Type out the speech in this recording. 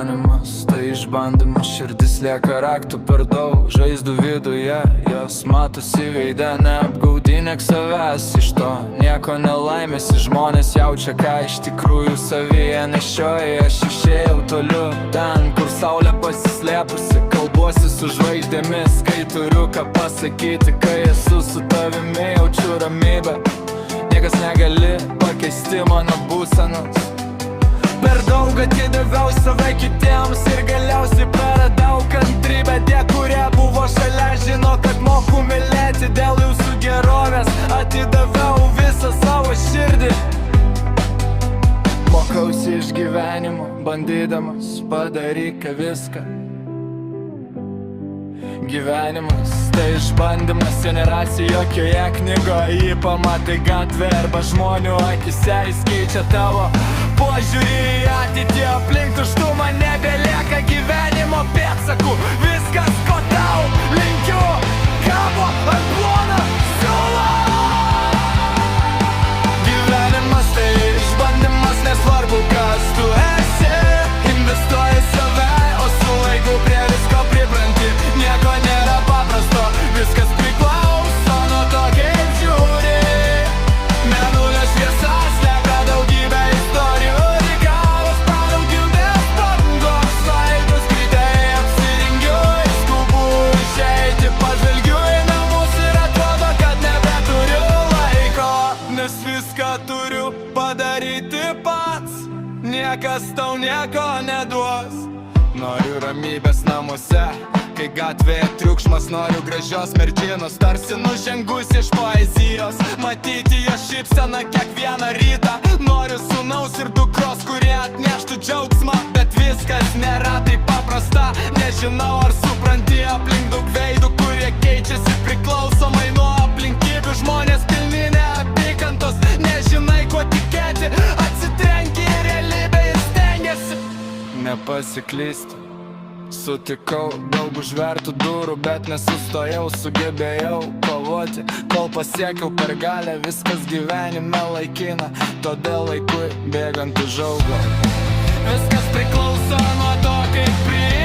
Gyvenimas tai išbandymas, širdis lieka raktų per daug, žaizdų viduje, jos matosi veide, neapgaudinėk savęs, iš to nieko nelaimėsi, žmonės jaučia, ką iš tikrųjų savyje nešioja. Aš išėjau toliu, ten, kur saulė pasislėpusi, kalbuosi su žvaigždėmis, kai turiu ką pasakyti, kai esu su tavimi, jaučiu ramybę, niekas negali pakeisti mano būsenos. Per daug atidaviau save kitiems ir galiausiai praradau kantrybę. Tie, kurie buvo šalia, žino, kad moku mylėti, dėl jūsų gerovės atidaviau visą savo širdį. Mokausi iš gyvenimo, bandydamas padaryk viską. Gyvenimas tai išbandymas, jo nerasi jokioje knygoje. Jį pamatai gatvė arba žmonių akise, jis keičia tavo požiūrį į ateitį. Aplink tuštumą nebelieka gyvenimo pėdsakų. Viskas, ko tau linkiu, kabo ant plono siūlo. Gyvenimas tai išbandymas, nesvarbu kas tu esi. Investuoji save, o su laiku prie visko pripranti. Nieko nėra paprasto, viskas priklauso nuo to, kaip žiūri. Mėnulio šviesa slepia daugybę istorijų. Rykavos padaugybės bangos, laidus greitai apsirengiu, skubu išeiti, pažvelgiu į namus ir atrodo, kad nebeturiu laiko, nes viską turiu padaryti pats, niekas tau nieko neduos. Noriu ramybės namuose, kai gatvėje triukšmas, noriu gražios merginos, tarsi nužengus iš poezijos, matyti jo šypseną kiekvieną rytą. Noriu sūnaus ir dukros, kurie atneštų džiaugsmą, bet viskas nėra taip paprasta. Nežinau, ar supranti, aplink daug veidų, kurie keičiasi priklausomai nuo aplinkybių. Žmonės pilni neapykantos, nežinai kuo tikėti, atsitrenki į realybę ir stengiasi nepasiklysti. Sutikau daug užvertų durų, bet nesustojau, sugebėjau kovoti, kol pasiekiau pergalę. Viskas gyvenime laikina, todėl laikui bėgant užaugau. Viskas priklauso nuo to, kaip priimti.